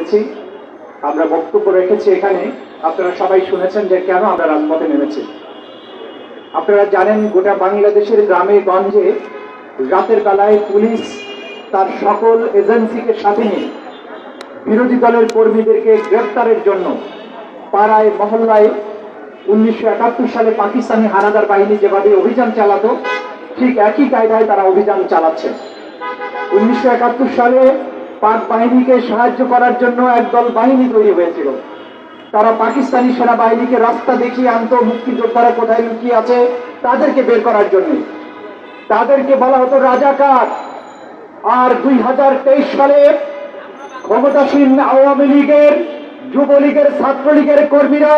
করেছি, আমরা বক্তব্য রেখেছি এখানে। আপনারা সবাই শুনেছেন যে কেন আমরা রাজপথে নেমেছি। আপনারা জানেন গোটা বাংলাদেশের গ্রামে গঞ্জে রাতের বেলায় পুলিশ তার সকল এজেন্সিকে সাথে নিয়ে বিরোধী দলের কর্মীদেরকে গ্রেফতারের জন্য পাড়ায় মহল্লায় 1971 সালে পাকিস্তানি হানাদার বাহিনী যেভাবে অভিযান চালাতো ঠিক একই কায়দায় তারা অভিযান চালাচ্ছে। 1971 সালে পাক বাহিনীকে সাহায্য করার জন্য একদল বাহিনী তৈরি হয়েছিল। তারা পাকিস্তানি সেনাবাহিনীকে রাস্তা দেখিয়ে আনত মুক্তিযোদ্ধারা কোথায় লুকিয়ে আছে তাদেরকে বের করার জন্য। তাদেরকে বলা হতো রাজাকার। আর 2023 সালে ক্ষমতাসীন আওয়ামী লীগের, যুবলীগের, ছাত্রলীগের কর্মীরা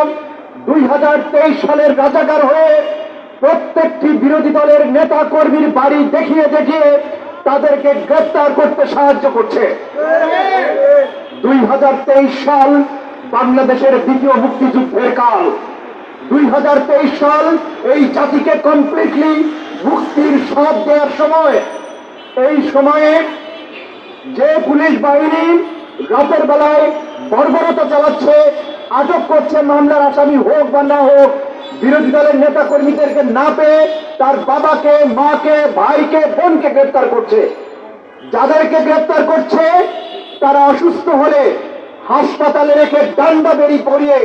2023 সালের রাজাকার হয়ে প্রত্যেকটি বিরোধী দলের নেতা কর্মীর বাড়ি দেখিয়ে দেখিয়ে তাদেরকে গ্রেফতার করতে সাহায্য করছে। 2023 সাল বাংলাদেশের দ্বিতীয় মুক্তিযুদ্ধের কাল। 2023 সাল এই জাতিকে কমপ্লিটলি মুক্তির স্বাদ দেওয়ার সময়। এই সময়ে যে পুলিশ বাহিনী রাতের বেলায় বর্বরতা চালাচ্ছে, আটক করছে, মামলার আসামি হোক বা না হোক, বিরোধী দলের নেতা কর্মীদেরকে না পেয়ে তার বাবাকে, মাকে, ভাইকে, বোনকে গ্রেফতার করছে। যাদেরকে গ্রেফতার করছে তারা অসুস্থ হলে হাসপাতালে রেখে ডান্ডা বেড়ি পরিয়ে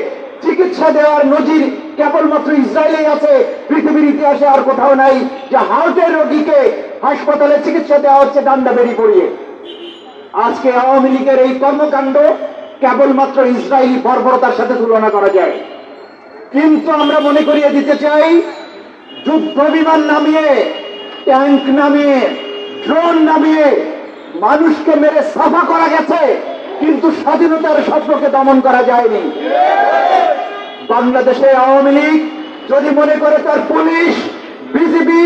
চিকিৎসা দেওয়ার নজির কেবলমাত্র ইসরায়েলেই আছে, পৃথিবীর ইতিহাসে আর কোথাও নাই যে হার্টের রোগীকে হাসপাতালে চিকিৎসা দেওয়া হচ্ছে ডান্ডা বেড়ি পরিয়ে। আজকে আওয়ামী লীগের এই কর্মকাণ্ড কেবলমাত্র ইসরায়েলি বর্বরতার সাথে তুলনা করা যায়। কিন্তু আমরা মনে করিয়ে দিতে চাই, যুদ্ধ বিমান নামিয়ে, ট্যাঙ্ক নামিয়ে, ড্রোন নামিয়ে মানুষকে মেরে সাফা করা গেছে, কিন্তু স্বাধীনতার স্বপ্নকে দমন করা যায়নি। বাংলাদেশে আওয়ামী লীগ যদি মনে করে তার পুলিশ, বিজিবি,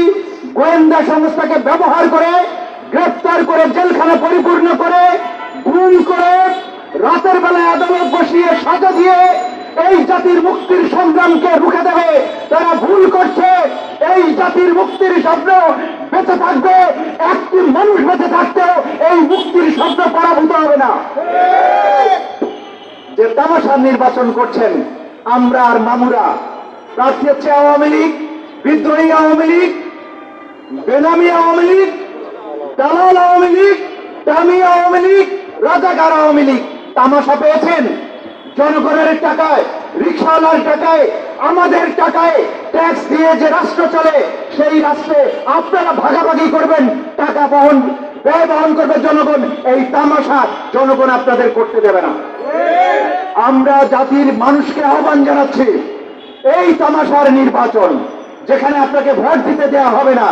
গোয়েন্দা সংস্থাকে ব্যবহার করে গ্রেফতার করে জেলখানা পরিপূর্ণ করে গুম করে রাতের বেলায় আদালত বসিয়ে সাজা দিয়ে এই জাতির মুক্তির সংগ্রামকে রুখে দেবে, তারা ভুল করছে। এই জাতির মুক্তির স্বপ্ন বেঁচে থাকবে, একটি মানুষ বেঁচে থাকতেও এই মুক্তির স্বপ্ন পরাভূত হবে না। যে তামাশার নির্বাচন করছেন আমরা আর মামুরা, প্রার্থী হচ্ছে আওয়ামী লীগ, বিদ্রোহী আওয়ামী লীগ, বেনামি আওয়ামী লীগ, দালাল আওয়ামী লীগ, দামি আওয়ামী লীগ, রাজাকার আওয়ামী লীগ। তামাশা পেয়েছেন। জনগণের টাকায়, রিক্সাওয়ালার টাকায়, আমাদের টাকায় ট্যাক্স দিয়ে যে রাষ্ট্র চলে, সেই রাষ্ট্রে আপনারা ভাগাভাগি করবেন, টাকা ব্যয় বহন করবে জনগণ। এই তামাশা জনগণ আপনাদের করতে দেবে না। আমরা জাতির মানুষকে আহ্বান জানাচ্ছি, এই তামাশার নির্বাচন যেখানে আপনাকে ভোট দিতে দেওয়া হবে না,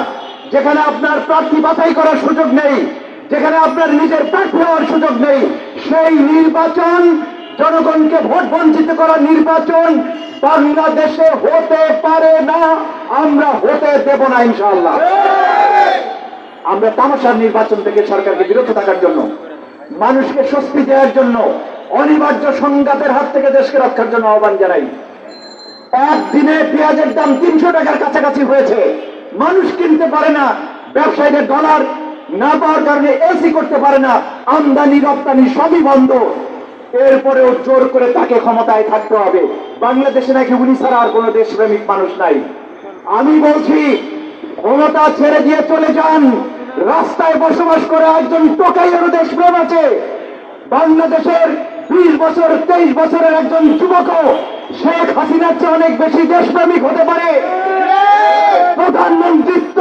যেখানে আপনার প্রার্থী বাছাই করার সুযোগ নেই, যেখানে আপনার নিজের প্রার্থী হওয়ার সুযোগ নেই, সেই নির্বাচন, জনগণকে ভোট বঞ্চিত করার নির্বাচন বাংলাদেশে হতে পারে না। আমরা হতে দেব না ইনশাআল্লাহ। আমরা তামাশার নির্বাচন থেকে সরকারকে বিরত থাকার জন্য, মানুষকে স্বস্তি দেওয়ার জন্য, অনিবার্য সংঘাতের হাত থেকে দেশকে রক্ষার জন্য আহ্বান জানাই। একদিনে পেঁয়াজের দাম 300 টাকার কাছাকাছি হয়েছে, মানুষ কিনতে পারে না, ব্যবসায়ীদের ডলার না পাওয়ার কারণে এসি করতে পারে না, আমদানি রপ্তানি সবই বন্ধ। এরপরেও জোর করে তাকে ক্ষমতায় থাকতে হবে। বাংলাদেশে নাকি উনি ছাড়া আর কোনো দেশপ্রেমিক মানুষ নাই। আমি বলছি, ক্ষমতা ছেড়ে দিয়ে চলে যান। রাস্তায় বসবাস করে একজন টোকাইয়েরও দেশপ্রেম আছে। বাংলাদেশের 20 বছর 23 বছরের একজন যুবকও শেখ হাসিনার চেয়ে অনেক বেশি দেশপ্রেমিক হতে পারে। প্রধানমন্ত্রিত্ব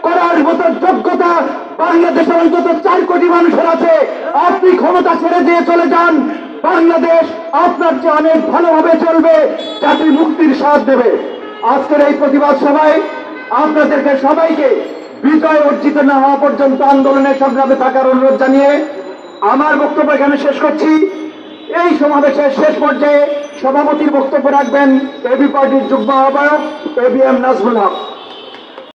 করার মতো যোগ্যতা বাংলাদেশে অন্তত 4 কোটি মানুষের আছে। আপনি ক্ষমতা ছেড়ে দিয়ে চলে যান, বাংলাদেশ আপনার চেয়ে অনেক ভালোভাবে চলবে, জাতির মুক্তির স্বাদ দেবে। আজকের এই প্রতিবাদ সভায় আপনাদেরকে সবাইকে বিজয় অর্জিত না হওয়া পর্যন্ত আন্দোলনের সংগ্রামে থাকার অনুরোধ জানিয়ে আমার বক্তব্য এখানে শেষ করছি। এই সমাবেশের শেষ পর্যায়ে সভাপতির বক্তব্য রাখবেন এবি পার্টির যুগ্ম আহ্বায়ক ABM নাজমুল হক।